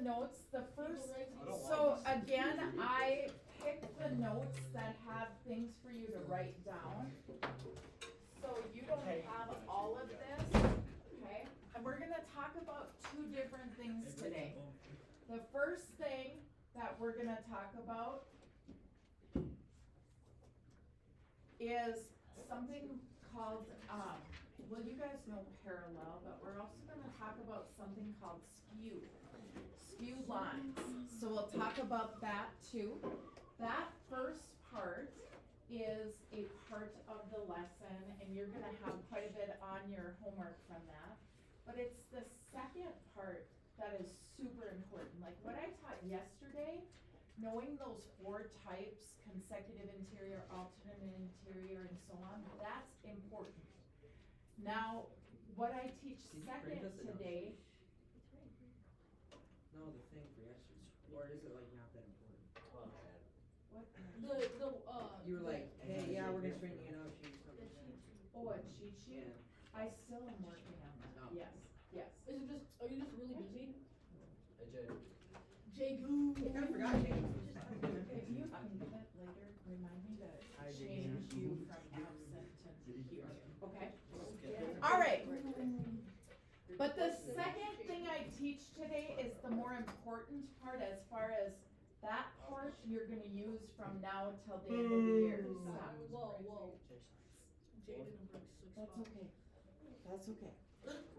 notes, the first, so again, I picked the notes that have things for you to write down. So you don't have all of this, okay? And we're gonna talk about two different things today. The first thing that we're gonna talk about is something called, well, you guys know parallel, but we're also gonna talk about something called skew lines. So we'll talk about that too. That first part is a part of the lesson, and you're gonna have quite a bit on your homework from that. But it's the second part that is super important. Like what I taught yesterday, knowing those four types, consecutive interior, alternate interior, and so on, that's important. Now, what I teach second today. No, the thing for yesterday, or is it like not that important? What? You were like, hey, yeah, we're gonna bring you an out sheet. Oh, a cheat sheet? Yeah. I still am working on that, No. yes, yes. Is it just, are you just really busy? Hey, Jay. Jake. I kinda forgot James. If you can get it later, remind me Hi, to James. change you from absent to here, okay? Alright. But the second thing I teach today is the more important part, as far as that part you're gonna use from now till the end of the year. Stop. Whoa. Jay didn't bring 6 That's spots. okay. That's okay.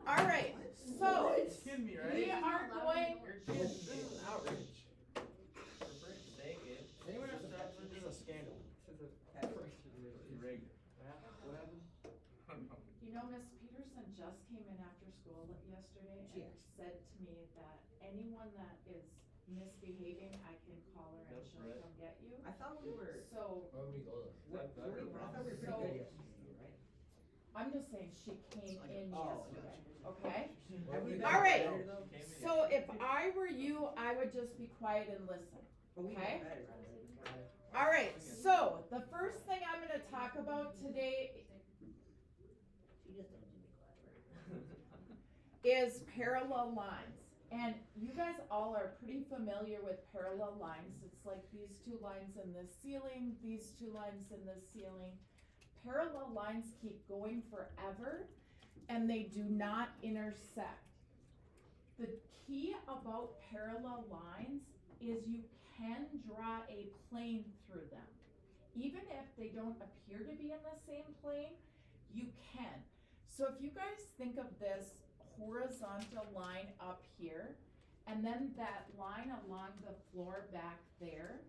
Alright, so Kidding me, right? we are going, You're kidding me. This is outrage. For frick's sake, it. Anyone else This is a scandal. Irregular. What happened? you know, Miss Peterson just came in after school yesterday and Yes. said to me that anyone that is misbehaving, I can call her and That's she'll right. come get you. I thought we were. So, I thought we were pretty good So- yesterday, right? I'm just saying she came in Oh, yesterday, okay? Have we been All right. better, though? So if I were you, I would just be quiet and listen. But we Okay. got better, right? Alright, so the first thing I'm gonna talk about today She just don't do me is parallel lines. And you guys all are pretty familiar with parallel lines. It's like these two lines in the ceiling, these two lines in the ceiling. Parallel lines keep going forever and they do not intersect. The key about parallel lines is you can draw a plane through them. Even if they don't appear to be in the same plane, you can. So if you guys think of this horizontal line up here, and then that line along the floor back there,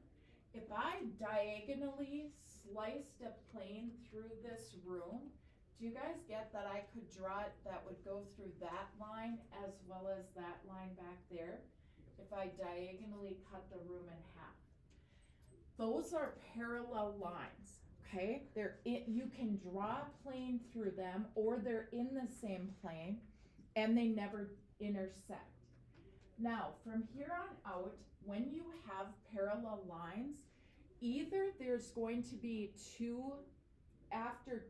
if I diagonally sliced a plane through this room, do you guys get that I could draw it that would go through that line as well as that line back there? If I diagonally cut the room in half. Those are parallel lines, okay? You can draw a plane through them, or they're in the same plane and they never intersect. Now, from here on out, when you have parallel lines, either there's going to be two, after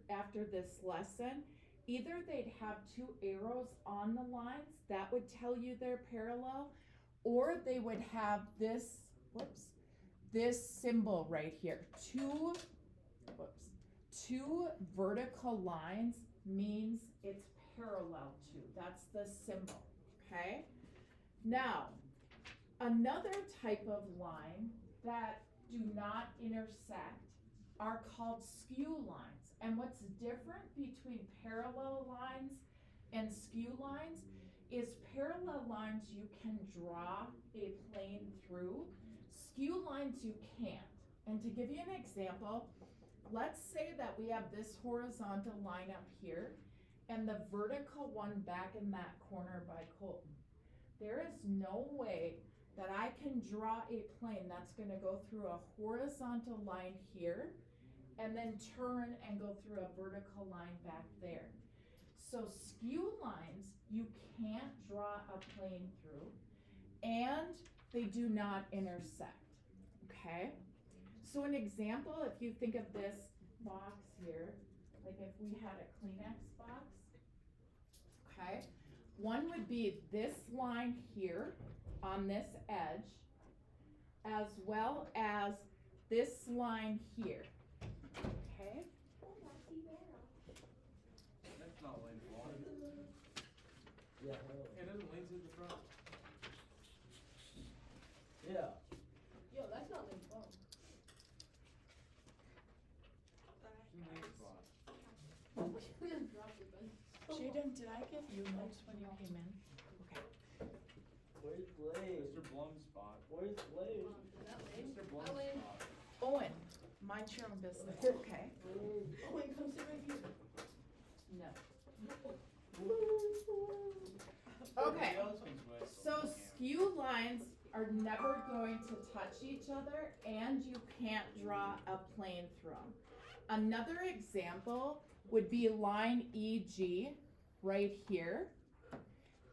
this lesson, either they'd have two arrows on the lines, that would tell you they're parallel, or they would have this, this symbol right here. Two vertical lines means it's parallel to, that's the symbol, okay? Now, another type of line that do not intersect are called skew lines. And what's different between parallel lines and skew lines is parallel lines you can draw a plane through. Skew lines you can't. And to give you an example, let's say that we have this horizontal line up here and the vertical one back in that corner by Colton. There is no way that I can draw a plane that's going to go through a horizontal line here and then turn and go through a vertical line back there. So skew lines you can't draw a plane through, and they do not intersect, okay? So an example, if you think of this box here, like if we had a Kleenex box, okay? One would be this line here, on this edge, as well as this line here. Okay? That's not Lane's lawn. Yeah. Hey, doesn't Lane's at the front? Yeah. Yo, that's not Lane's phone. It's in Lane's spot. We just dropped it, Ben. Jaden, did I give you notes when you came in? Okay. Where's Blade? Mr. Blum's spot. Where's Blade? Is that Lane? Mr. Hi, Blum's Lane. spot. Owen, mind your own business, okay? Oh, wait, come sit right here. No. Everybody Okay, else can switch, so we can't. skew lines are never going to touch each other, and you can't draw a plane through them. Another example would be line EG right here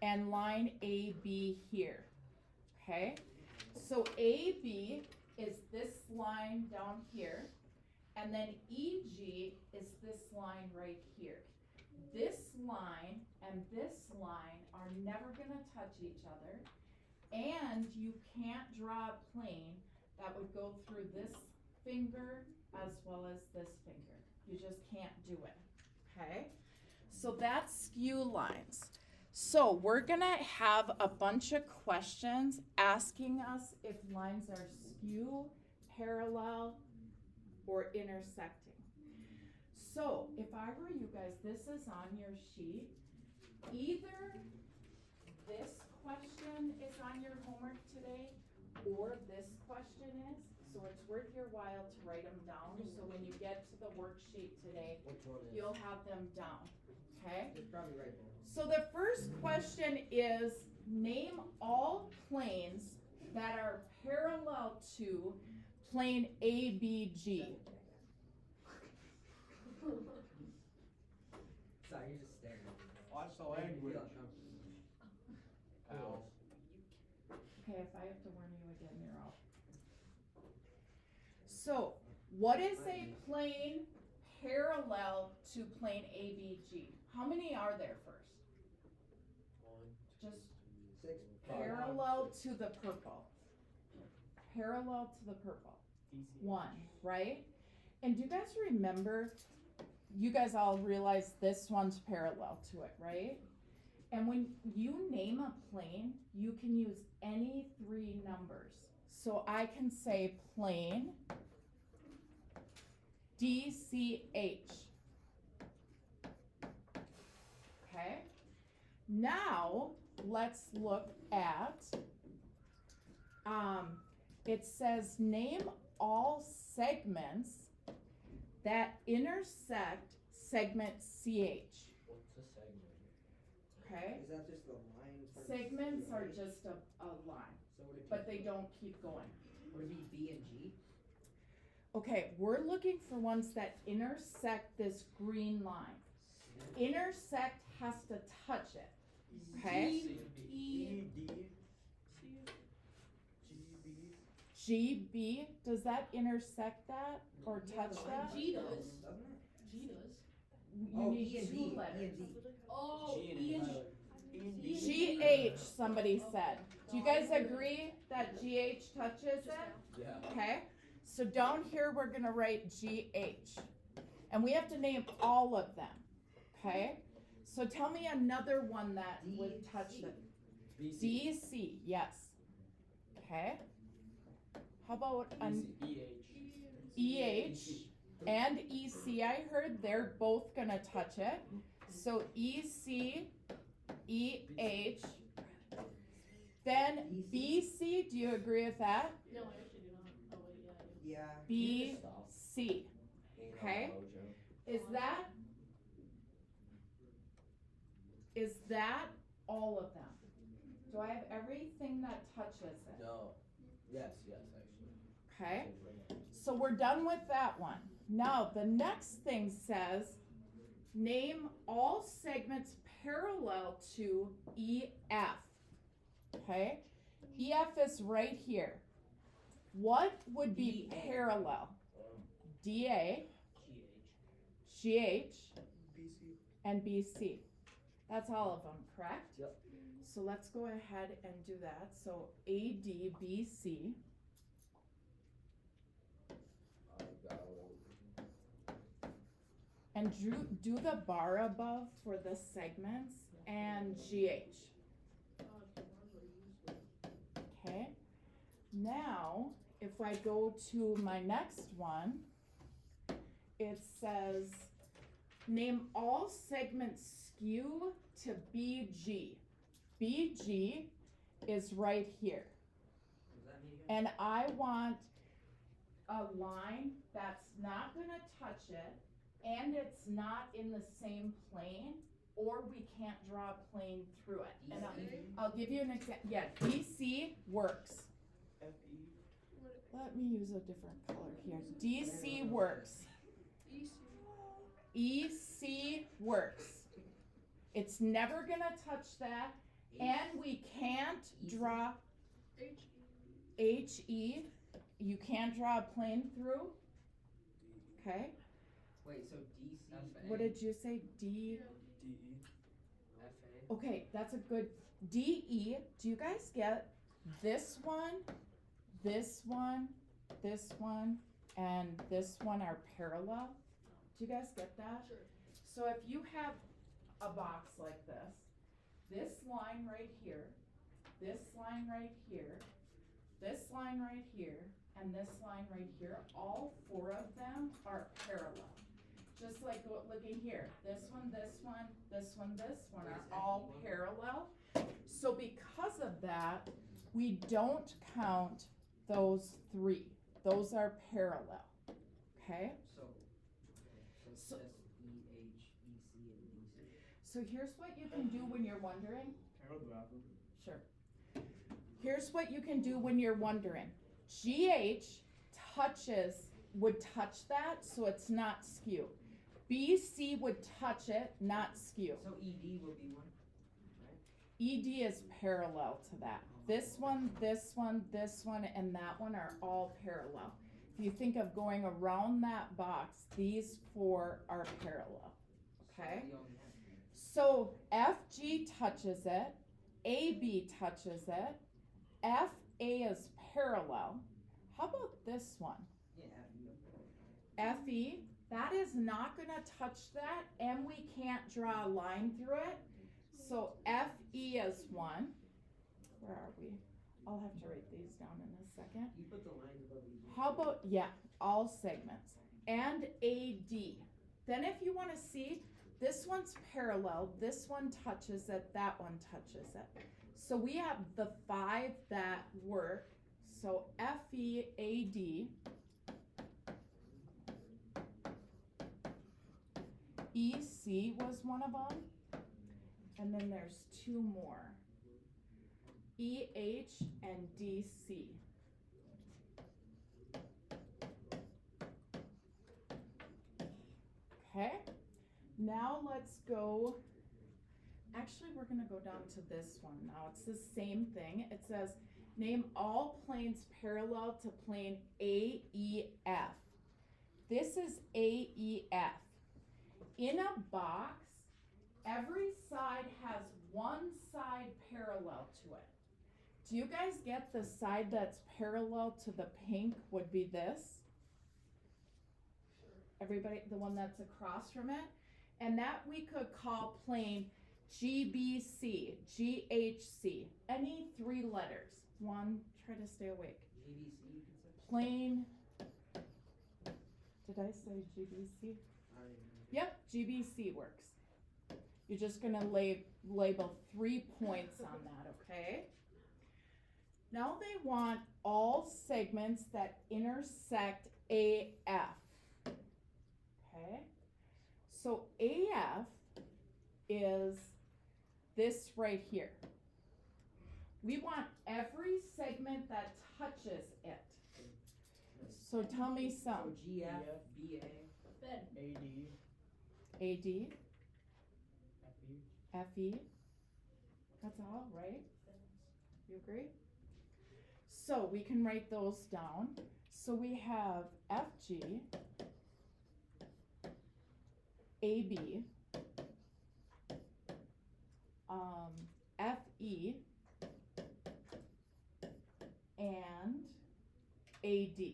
and line AB here, okay? So AB is this line down here, and then EG is this line right here. This line and this line are never gonna touch each other, and you can't draw a plane that would go through this finger as well as this finger. You just can't do it, okay? So that's skew lines. So we're gonna have a bunch of questions asking us if lines are skew, parallel, or intersecting. So if I were you guys, this is on your sheet. Either this question is on your homework today, or this question is. So it's worth your while to write them down, so when you get to the worksheet today, Which one is? you'll have them down, okay? It's probably right there. So the first question is, name all planes that are parallel to plane ABG. Sorry, you're just staring at me. Watch the Make me language. feel uncomfortable. Ow. Okay, if I have to warn you again, you're out. So, what is a plane parallel to plane ABG? How many are there first? Just 6, 5. parallel to the purple. Parallel to the purple. One, right? And do you guys remember, you guys all realize this one's parallel to it, right? And when you name a plane, you can use any 3 numbers. So I can say plane DCH. Okay? Now, let's look at, it says name all segments that intersect segment CH. What's a segment? Okay? Is that just the line? from Segments are CH? just a line, So would it but be, they don't keep going. would it be B and G? Okay, we're looking for ones that intersect this green line. Intersect has to touch it, okay? E, D, C, GB. GB, does that intersect that or touch that? G does. Doesn't it? G does. You Oh, need E and 2 D, letters. E and D. Oh, G and E and D. G. E and D. GH, somebody said. Do you guys agree that GH touches it? Yeah. Okay, so down here, we're gonna write GH. And we have to name all of them, okay? So tell me another one that would touch DC. it. BC. DC, yes. Okay. How about an EH and EC? I heard they're both gonna touch it. So EC, EH, then BC, do you agree with that? No, I actually do not. Oh, wait, yeah, I do. Yeah. BC, okay? Is that all of them? Do I have everything that touches it? No. Yes, actually. Okay, so we're done with that one. Now, the next thing says, name all segments parallel to EF. Okay, EF is right here. What would be DA. parallel? DA, GH. GH, and BC. That's all of them, correct? Yep. So let's go ahead and do that. So AD, BC. Got And do the bar above for the segments and GH. Okay. Now, if I go to my next one, it says name all segments skew to BG. BG is right here. What does that mean again? And I want a line that's not gonna touch it and it's not in the same plane, or we can't draw a plane through it. And I'll give you an example. Yeah, DC works. FE. Let me use a different color here. DC works. EC works. It's never gonna touch that, and we can't draw HE. You can't draw a plane through. Okay. Wait, so DC. What did you say? D. DE. FA. Okay, that's a good DE. Do you guys get this one, this one, this one, and this one are parallel? Do you guys get that? Sure. So if you have a box like this line right here, this line right here, this line right here, and this line right here, all four of them are parallel. Just like looking here, this one, this one, this one, this one are all parallel. So because of that, we don't count those three. Those are parallel, okay? So it's So- just EH, EC, and DC. So here's what you can do when you're wondering. Parallel. Sure. Here's what you can do when you're wondering. GH would touch that, so it's not skew. BC would touch it, not skew. So ED will be one. ED is parallel to that. This one, this one, this one, and that one are all parallel. If you think of going around that box, these four are parallel, okay? So we only have three. So FG touches it, AB touches it, FA is parallel. How about this one? Yeah, FE. FE, that is not gonna touch that, and we can't draw a line through it. So FE is one. Where are we? I'll have to write these down in a second. You put the lines above ED. How about, yeah, all segments. And AD. Then if you wanna see, this one's parallel, this one touches it, that one touches it. So we have the 5 that work. So FE, AD. EC was one of them. And then there's 2 more. EH and DC. Okay, now let's go, actually we're gonna go down to this one now. It's the same thing. It says, name all planes parallel to plane AEF. This is AEF. In a box, every side has one side parallel to it. Do you guys get the side that's parallel to the pink would be this? Everybody, the one that's across from it? And that we could call plane GBC, GHC, any 3 letters. One, try to stay awake. GBC, you can say? Plane, did I say GBC? I already know. Yep, GBC works. You're just gonna label 3 points on that, okay? Now they want all segments that intersect AF. Okay? So AF is this right here. We want every segment that touches it. So tell me So some. GF, BA. Then, AD. AD, FE. FE. That's all, right? You agree? So we can write those down. So we have FG, AB, E and AD.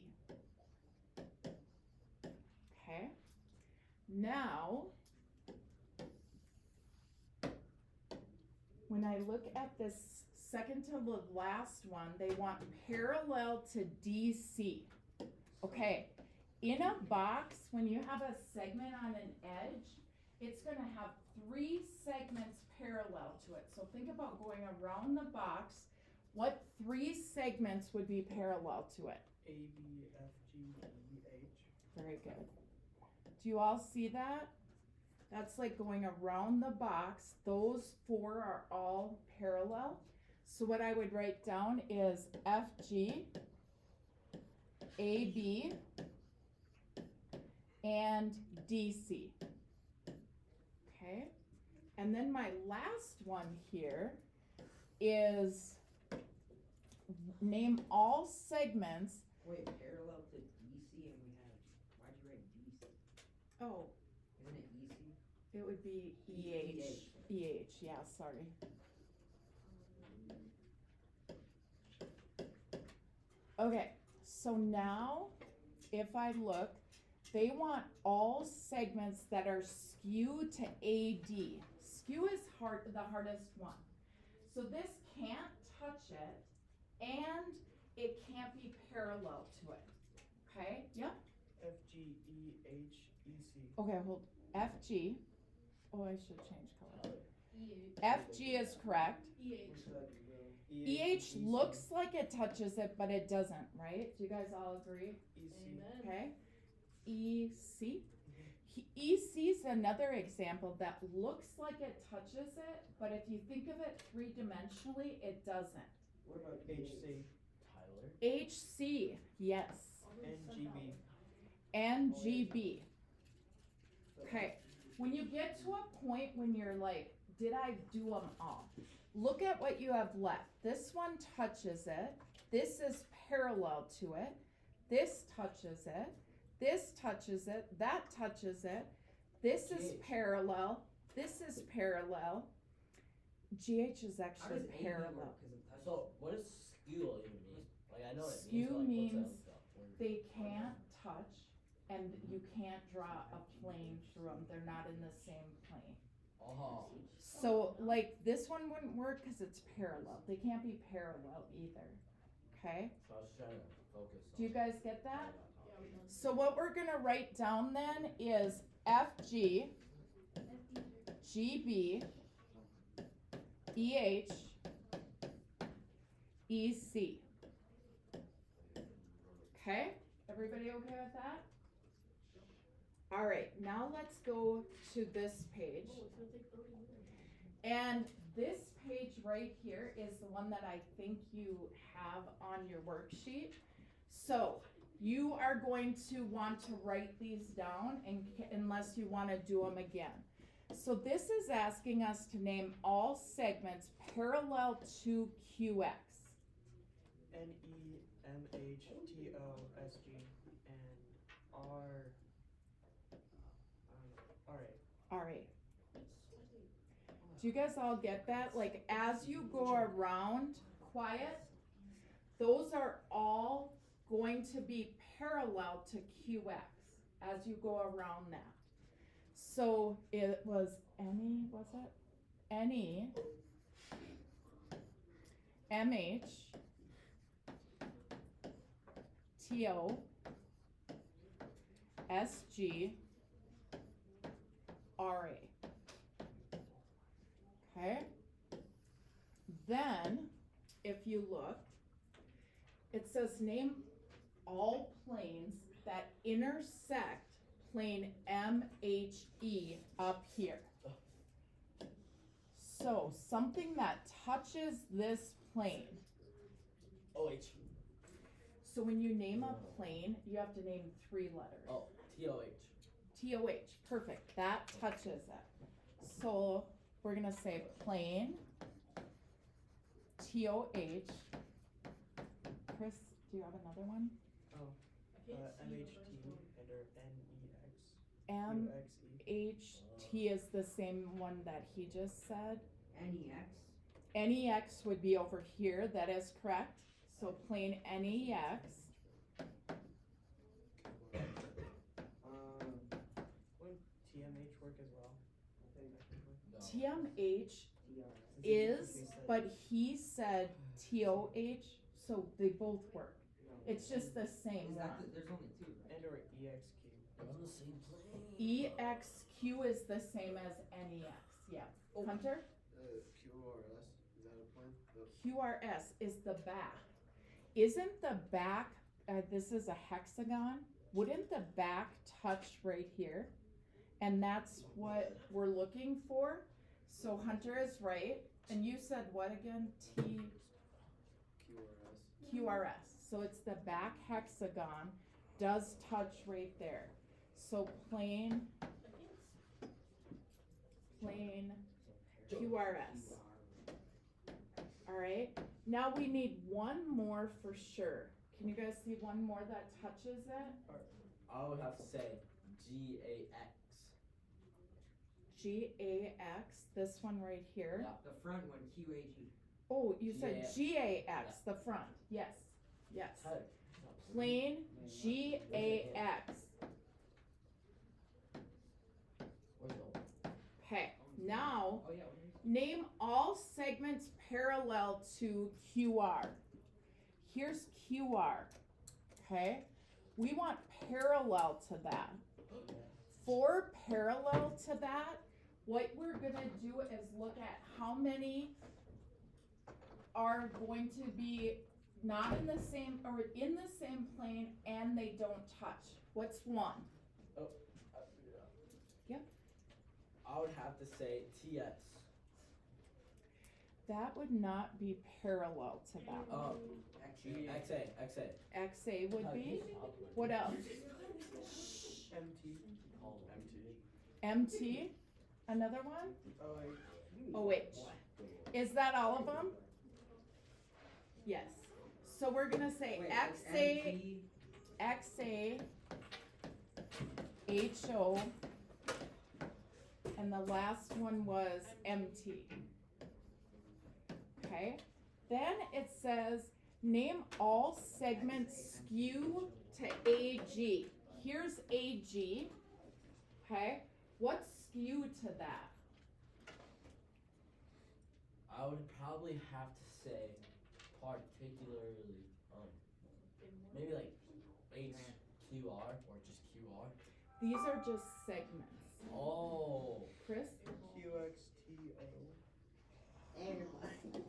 Okay. Now, when I look at this second to the last one, they want parallel to DC. Okay, in a box, when you have a segment on an edge, it's gonna have 3 segments parallel to it. So think about going around the box. What 3 segments would be parallel to it? A, B, F, G, E, H. Very good. Do you all see that? That's like going around the box. Those 4 are all parallel. So what I would write down is FG, AB, and DC. Okay? And then my last one here is name all segments. Wait, parallel to DC and we have, why'd you write DC? Oh, Isn't it EC? it would be EH. EH, yeah, sorry. Okay, so now if I look, they want all segments that are skew to AD. Skew is the hardest one. So this can't touch it and it can't be parallel to it. Okay, yep. F, G, E, H, E, C. Okay, hold. FG. Oh, I should change color. EH. FG is correct. EH. EH looks like it touches it, but it doesn't, right? Do you guys all agree? EC. Amen. Okay. EC. EC is another example that looks like it touches it, but if you think of it 3-dimensionally, it doesn't. What about HC. HC, yes. NGB. And GB. Okay, when you get to a point when you're like, did I do them all? Look at what you have left. This one touches it. This is parallel to it. This touches it. This touches it. That touches it. This is parallel. This is parallel. GH is How actually does AB parallel. work? 'Cause it touches. So what does skew even mean? Like I know what it Skew means, but like means what's that stuff? They can't touch and you can't draw a plane through them. They're not in the same plane. Oh. So like this one wouldn't work because it's parallel. They can't be parallel either. Okay? So I was trying to focus on. Do you guys get that? Yeah, we know. So what we're gonna write down then is FG, GB, EH, EC. Okay? Everybody okay with that? Alright, now let's go to this page. Oh, it's gonna take 30 minutes. And this page right here is the one that I think you have on your worksheet. So you are going to want to write these down unless you want to do them again. So this is asking us to name all segments parallel to QX. NEMHTOSG and R. Alright. Alright. Do you guys all get that? Like as you go around, quiet, those are all going to be parallel to QX as you go around that. So it was any, what's that? Any, MH, TO, SG, RA. Okay? Then, if you look, it says name all planes that intersect plane MHE up here. So, something that touches this plane. OH. So when you name a plane, you have to name 3 letters. Oh, TOH. TOH, perfect, that touches it. So, we're gonna say plane, TOH. Chris, do you have another one? I can't see the MHT first one. and NEX. QXE. MHT is the same one that he just said. NEX? NEX would be over here, that is correct. So plane NEX. Wouldn't TMH work as well? No. TMH TR. is, but he said TOH, so they both work. It's just the same Is that one. there's only two, right? And or EXQ. They're on the same plane. EXQ is the same as NEX, yeah. Hunter? QRS, is that a plan? QRS is the back. Isn't the back, this is a hexagon, wouldn't the back touch right here? And that's what we're looking for. So Hunter is right. And you said what again? QRS. QRS. So it's the back hexagon does touch right there. So plane QRS. All right. Now we need one more for sure. Can you guys see one more that touches it? I would have to say GAX. GAX, this one right here. The front one, QAG. Oh, you said GAX. GAX, the front. Yes. Yes. Heck. Plane GAX. Where's the Okay. Now Oh yeah. name all segments parallel to QR. Here's QR. Okay? We want parallel to that. For parallel to that, what we're gonna do is look at how many are going to be not in the same, or in the same plane and they don't touch. What's one? Yep. I would have to say TS. That would not be parallel to that. XA. XA would be. What else? MT. MT. Another one? OH. Is that all of them? Yes. So we're gonna say XA, HO, and the last one was MT. Okay. Then it says name all segments skew to AG. Here's AG. Okay. What's skew to that? I would probably have to say particularly maybe like HQR or just QR. These are just segments. Oh. Chris, QXTO.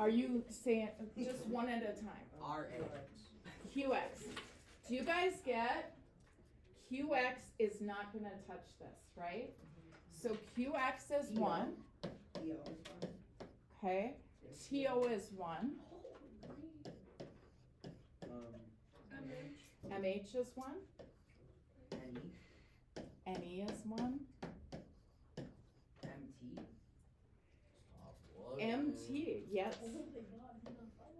are you saying just one at a time? QX. Do you guys get QX is not gonna touch this, right? So QX is one. Okay. TO is one. MH is one. NE is one. MT, yes.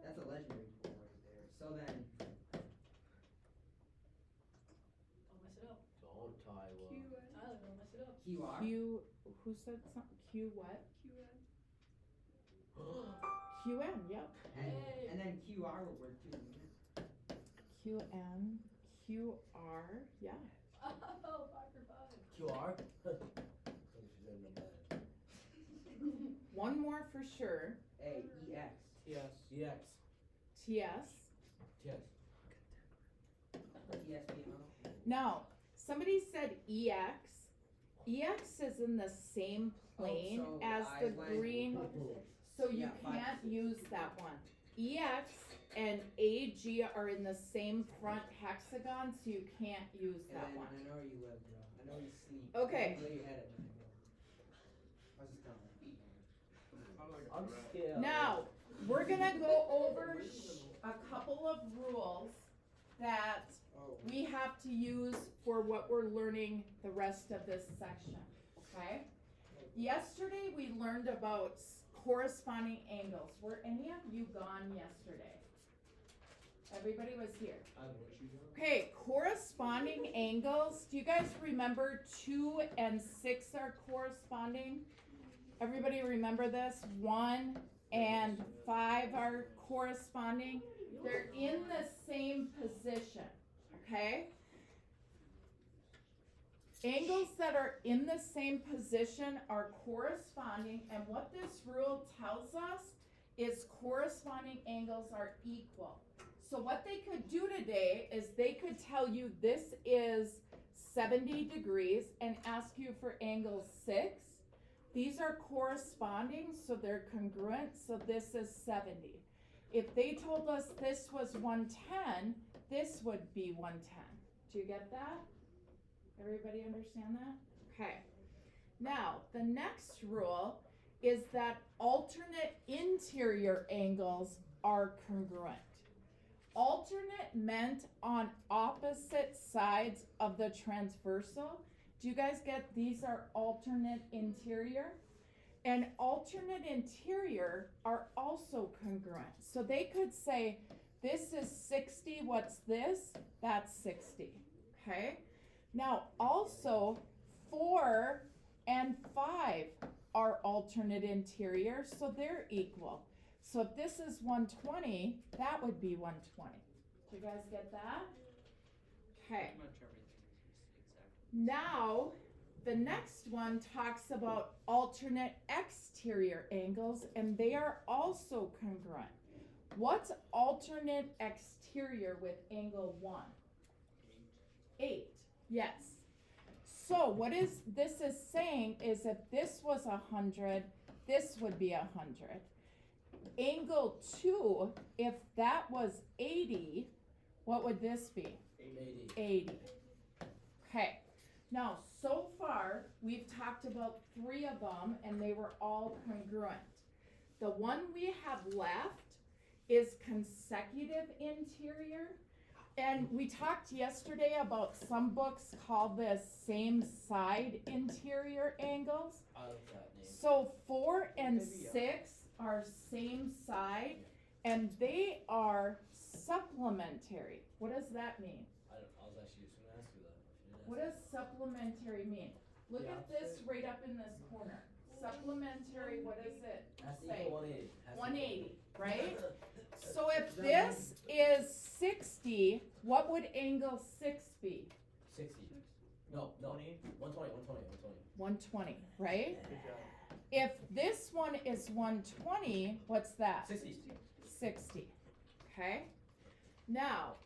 That's a legendary pull right there. So then, Don't mess it up. Don't Tyler. Tyler, don't mess it up. QR. Q, who said something? Q what? QN, yep. And then QR would work too, wouldn't it? QN, QR, yeah. Oh, 5 for 5. QR. One more for sure. EX. TS. EX. TS. TS. TSPMO. Now, somebody said EX. EX is in the same plane so as I the went- green, so you Yeah, 5 can't to 6. use that one. EX and AG are in the same front hexagon, so you can't use that And one. I know where you live, bro. I know you sleep. Okay. You lay your head at night, bro. I was just telling you. I'm scared. Now, we're gonna go over a couple of rules that we have to use for what we're learning the rest of this section, okay? Yesterday, we learned about corresponding angles. Were any of you gone yesterday? Everybody was here. Okay, corresponding angles. Do you guys remember 2 and 6 are corresponding? Everybody remember this? 1 and 5 are corresponding. They're in the same position, okay? Angles that are in the same position are corresponding, and what this rule tells us is corresponding angles are equal. So what they could do today is they could tell you this is 70 degrees and ask you for angle 6. These are corresponding, so they're congruent, so this is 70. If they told us this was 110, this would be 110. Do you get that? Everybody understand that? Okay. Now, the next rule is that alternate interior angles are congruent. Alternate meant on opposite sides of the transversal. Do you guys get these are alternate interior? And alternate interior are also congruent. So they could say, this is 60, what's this? That's 60, okay? Now also 4 and 5 are alternate interior, so they're equal. So if this is 120, that would be 120. Do you guys get that? Okay. Pretty much everything is exactly. Now, the next one talks about alternate exterior angles, and they are also congruent. What's alternate exterior with angle 1? 8. Yes. So what this is saying is if this was 100, this would be 100. Angle 2, if that was 80, what would this be? 80. Okay. Now, so far, we've talked about 3 of them, and they were all congruent. The one we have left is consecutive interior. And we talked yesterday about some books call this same side interior angles. I like that name. So 4 and 6 are same side, and they are supplementary. What does that mean? I was actually just gonna ask you that. If you didn't What does supplementary mean? Look at this right up in this corner. Supplementary, what is it? Has to Say. equal 180. Has to 180, right? So if this is 60, what would angle 6 be? 60. No. 120. 120, right? Good job. If this one is 120, what's that? 60. 60. Okay? Now,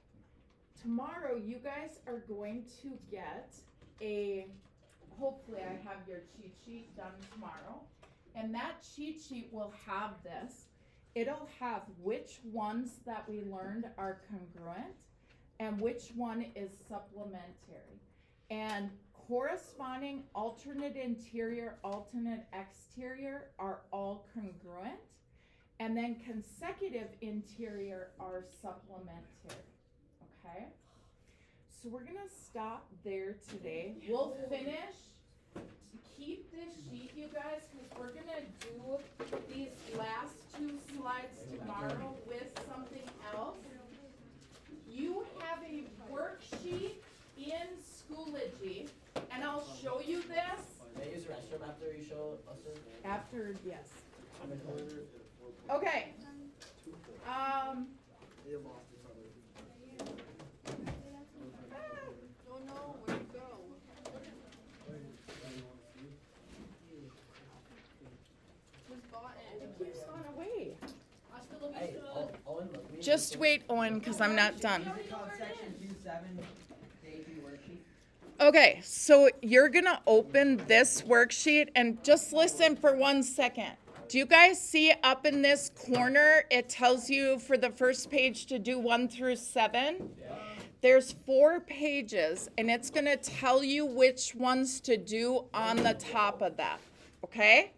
tomorrow you guys are going to get hopefully I have your cheat sheet done tomorrow. And that cheat sheet will have this. It'll have which ones that we learned are congruent and which one is supplementary. And corresponding alternate interior, alternate exterior are all congruent. And then consecutive interior are supplementary. Okay? So we're gonna stop there today. We'll finish. Keep this sheet, you guys, because we're gonna do these last 2 slides tomorrow with something else. You have a worksheet in Schoology, and I'll show you this May I use the restroom after you show us it? after, yes. I'm in charge. Okay, They lost each other. Don't know where to go. Just bought it. keeps gone away. I still love Hey, you. Owen, look me. Just wait, Owen, because I'm not done. Section 2-7, day 2 worksheet. Okay, so you're gonna open this worksheet and just listen for 1 second. Do you guys see up in this corner, it tells you for the first page to do 1 through 7? There's 4 pages, and it's gonna tell you which ones to do on the top of that, okay?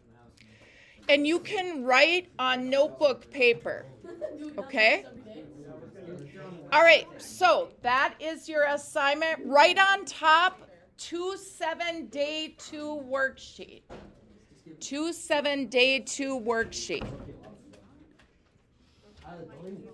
And you can write on notebook paper, okay? All right, so that is your assignment. Right on top, 2-7 day 2 worksheet. 2-7 day 2 worksheet. Tyler, don't leave me.